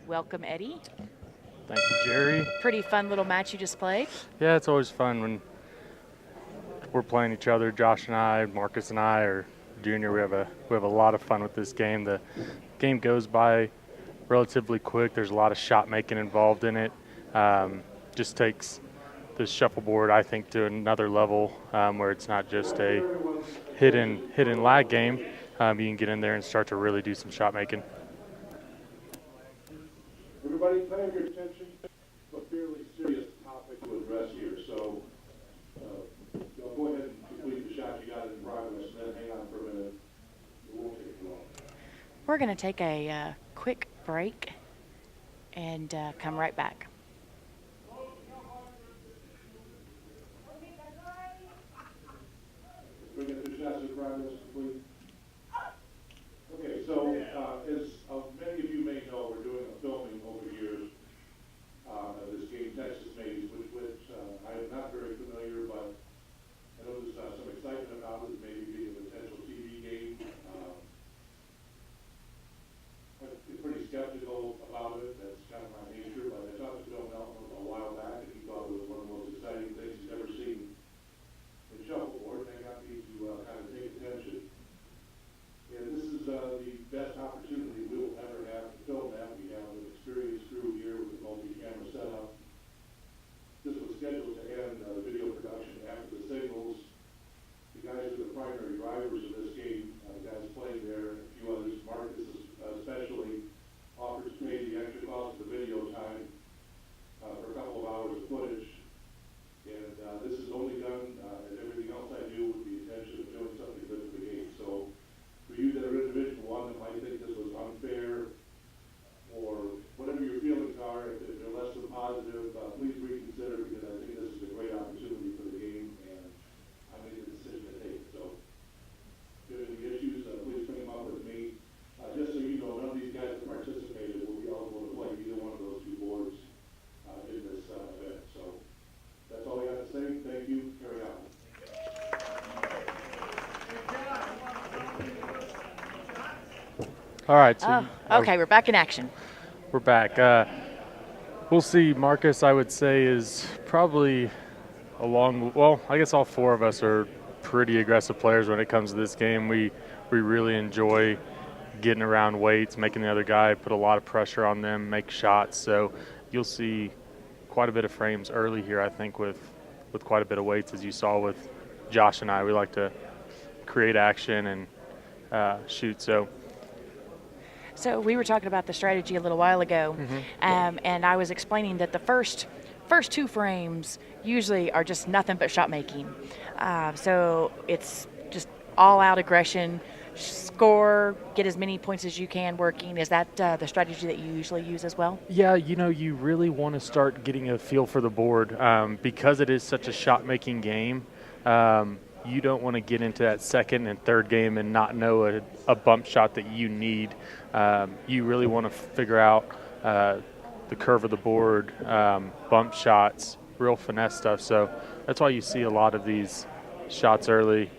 welcome, Eddie. Thank you, Jerry. Pretty fun little match you just played. Yeah, it's always fun when we're playing each other. Josh and I, Marcus and I, or Junior. We have a lot of fun with this game. The game goes by relatively quick. There's a lot of shot making involved in it. Just takes this shuffleboard, I think, to another level where it's not just a hidden lag game. You can get in there and start to really do some shot making. Everybody, can I have your attention? A fairly serious topic to address here, so go ahead and complete the shot you got in progress, and then hang on for a minute. It won't take long. We're going to take a quick break and come right back. We get the shots in progress complete. Okay, so as many of you may know, we're doing a filming over here of this game, Texas Maze, which I am not very familiar, but I know there's some excitement about it, maybe being a potential TV game. I'm pretty skeptical about it. That's kind of my nature, but I talked to Bill Melton a while back, and he thought it was one of the most exciting things he's ever seen in shuffleboard. They got me to kind of take attention. And this is the best opportunity we'll ever have to film that. We have an experienced crew here with a multi-camera setup. This was scheduled to end the video production after the signals. The guys are the primary drivers of this game. The guys playing there, a few others. Marcus especially offered to pay the extra cost of the video time for a couple of hours of footage. And this is only done, as everything else I do, with the intention of doing something good for the game. So for you that are individual one that might think this was unfair, or whatever your feelings are, if they're less than positive, please reconsider, because I think this is a great opportunity for the game, and I made the decision to take it. So if you have any issues, please bring them up with me. Just so you know, none of these guys that participated will be eligible to play either one of those two boards in this event. So that's all I got to say. Thank you. Carry on. All right. So Okay, we're back in action. we're back. We'll see. Marcus, I would say, is probably well, I guess all four of us are pretty aggressive players when it comes to this game. We really enjoy getting around weights, making the other guy put a lot of pressure on them, make shots. So you'll see quite a bit of frames early here, I think, with quite a bit of weights, as you saw with Josh and I. We like to create action and shoot. So we were talking about the strategy a little while ago, and I was explaining that the first two frames usually are just nothing but shot making. So it's just all-out aggression, score, get as many points as you can working. Is that the strategy that you usually use as well? yeah, you really want to start getting a feel for the board because it is such a shot-making game. You don't want to get into that second and third game and not know a bump shot that you need. You really want to figure out the curve of the board, bump shots, real finesse stuff. So that's why you see a lot of these shots early.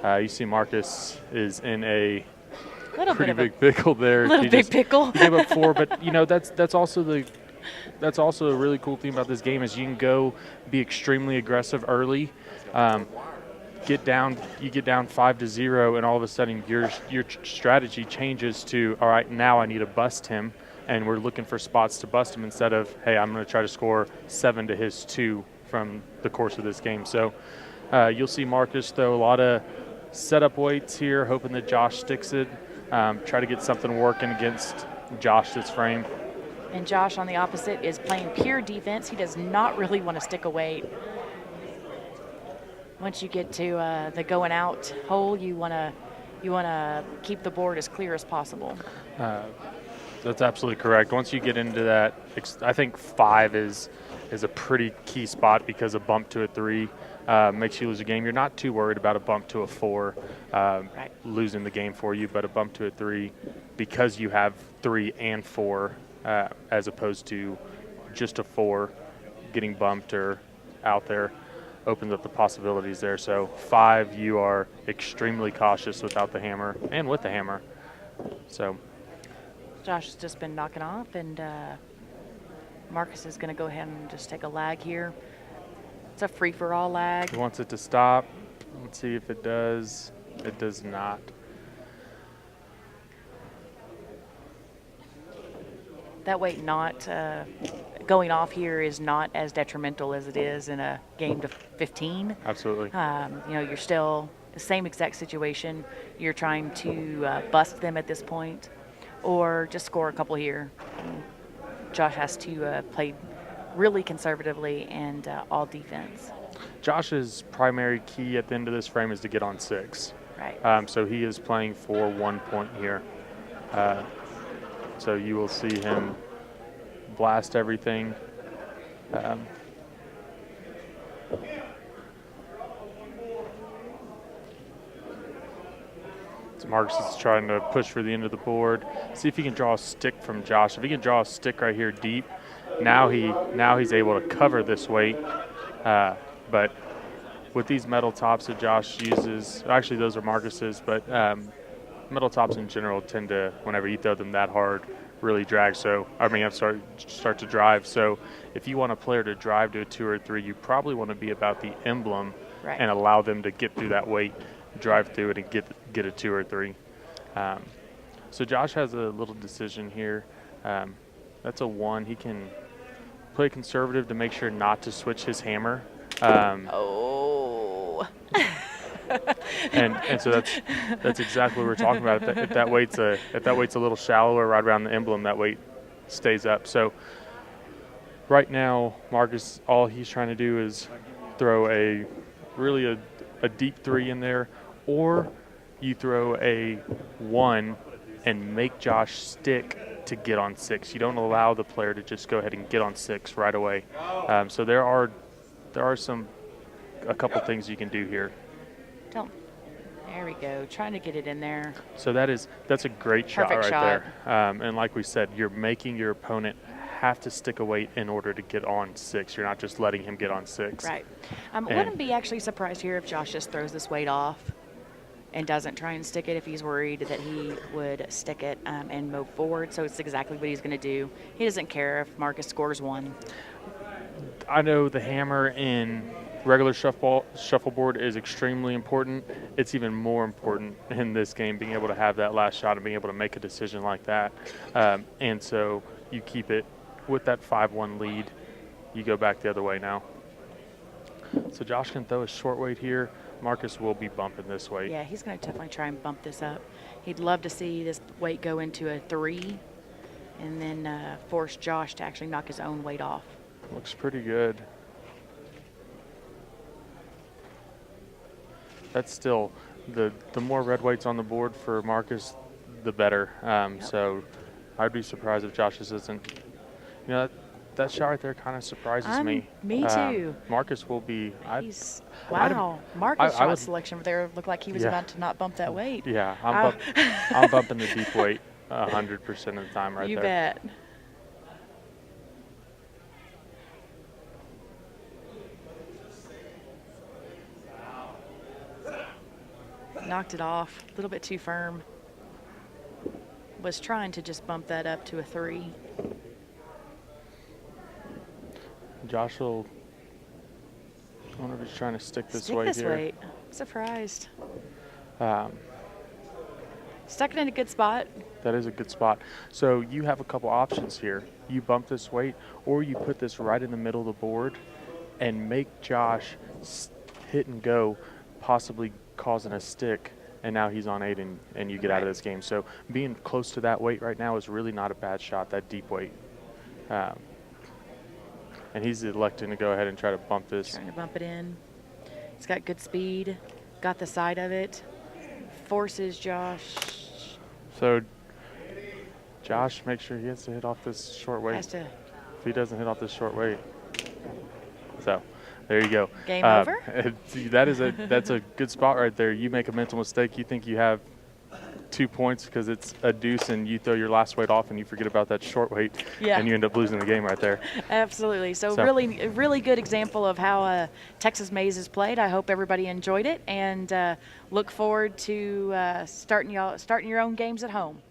You see Marcus is in a pretty big pickle there. Little big pickle. He gave up 4, but that's also a really cool thing about this game is you can go be extremely aggressive early. You get down 5-0, and all of a sudden your strategy changes to, all right, now I need to bust him, and we're looking for spots to bust him instead of, hey, I'm going to try to score 7 to his 2 from the course of this game. So you'll see Marcus throw a lot of setup weights here, hoping that Josh sticks it. Try to get something working against Josh this frame. And Josh, on the opposite, is playing pure defense. He does not really want to stick a weight. Once you get to the going out hole, you want to keep the board as clear as possible. That's absolutely correct. Once you get into that, I think 5 is a pretty key spot because a bump to a 3 makes you lose a game. You're not too worried about a bump to a 4 Right. losing the game for you, but a bump to a 3 because you have 3 and 4 as opposed to just a 4 getting bumped or out there opens up the possibilities there. So 5, you are extremely cautious without the hammer and with the hammer. So Josh has just been knocking off, and Marcus is going to go ahead and just take a lag here. It's a free-for-all lag. He wants it to stop. Let's see if it does. It does not. That weight not going off here is not as detrimental as it is in a game to 15. Absolutely. You're still the same exact situation. You're trying to bust them at this point or just score a couple here. Josh has to play really conservatively and all defense. Josh's primary key at the end of this frame is to get on 6. Right. So he is playing for 1 point here. So you will see him blast everything. So Marcus is trying to push for the end of the board. See if he can draw a stick from Josh. If he can draw a stick right here deep, now he's able to cover this weight. But with these metal tops that Josh uses, actually those are Marcus's, but metal tops in general tend to, whenever you throw them that hard, really drag. So, start to drive. So if you want a player to drive to a 2 or 3, you probably want to be about the emblem Right. and allow them to get through that weight, drive through it, and get a 2 or 3. So Josh has a little decision here. That's a 1. He can play conservative to make sure not to switch his hammer. Oh. and so that's exactly what we're talking about. If that weight's a little shallower right around the emblem, that weight stays up. So right now, Marcus, all he's trying to do is throw a deep 3 in there, or you throw a 1 and make Josh stick to get on 6. You don't allow the player to just go ahead and get on 6 right away. So there are a couple things you can do here. There we go. Trying to get it in there. So that's a great shot Perfect right shot. there. And like we said, you're making your opponent have to stick a weight in order to get on 6. You're not just letting him get on 6. Right. Wouldn't be actually surprised here if Josh just throws this weight off and doesn't try and stick it if he's worried that he would stick it and move forward. So it's exactly what he's going to do. He doesn't care if Marcus scores 1. I know the hammer in regular shuffleboard is extremely important. It's even more important in this game, being able to have that last shot and being able to make a decision like that. And so you keep it with that 5-1 lead. You go back the other way now. So Josh can throw a short weight here. Marcus will be bumping this weight. Yeah, he's going to definitely try and bump this up. He'd love to see this weight go into a 3 and then force Josh to actually knock his own weight off. Looks pretty good. That's still the more red weights on the board for Marcus, the better. So I'd be surprised if Josh isn't. That shot right there kind of surprises me. Me too. Marcus will be. Wow. Marcus' shot would, selection there looked like he was about to not bump that weight. Yeah, I'm bumping the deep weight 100% of the time right there. You bet. Knocked it off a little bit too firm. Was trying to just bump that up to a 3. Josh will. I wonder if he's trying to stick this weight here. Weight. Surprised. Stuck it in a good spot. That is a good spot. So you have a couple options here. You bump this weight, or you put this right in the middle of the board and make Josh hit and go, possibly causing a stick, and now he's on 8 and you get out of this game. So being close to that weight right now is really not a bad shot, that deep weight. And he's electing to go ahead and try to bump this. Trying to bump it in. He's got good speed, got the side of it, forces Josh. So Josh, make sure he has to hit off this short weight. Has to. If he doesn't hit off this short weight. So there you go. Game over? That's a good spot right there. You make a mental mistake. You think you have 2 points because it's a deuce, and you throw your last weight off and you forget about that short weight, and you end up losing the game right there. Absolutely. So really good example of how Texas Maze is played. I hope everybody enjoyed it, and look forward to starting your own games at home.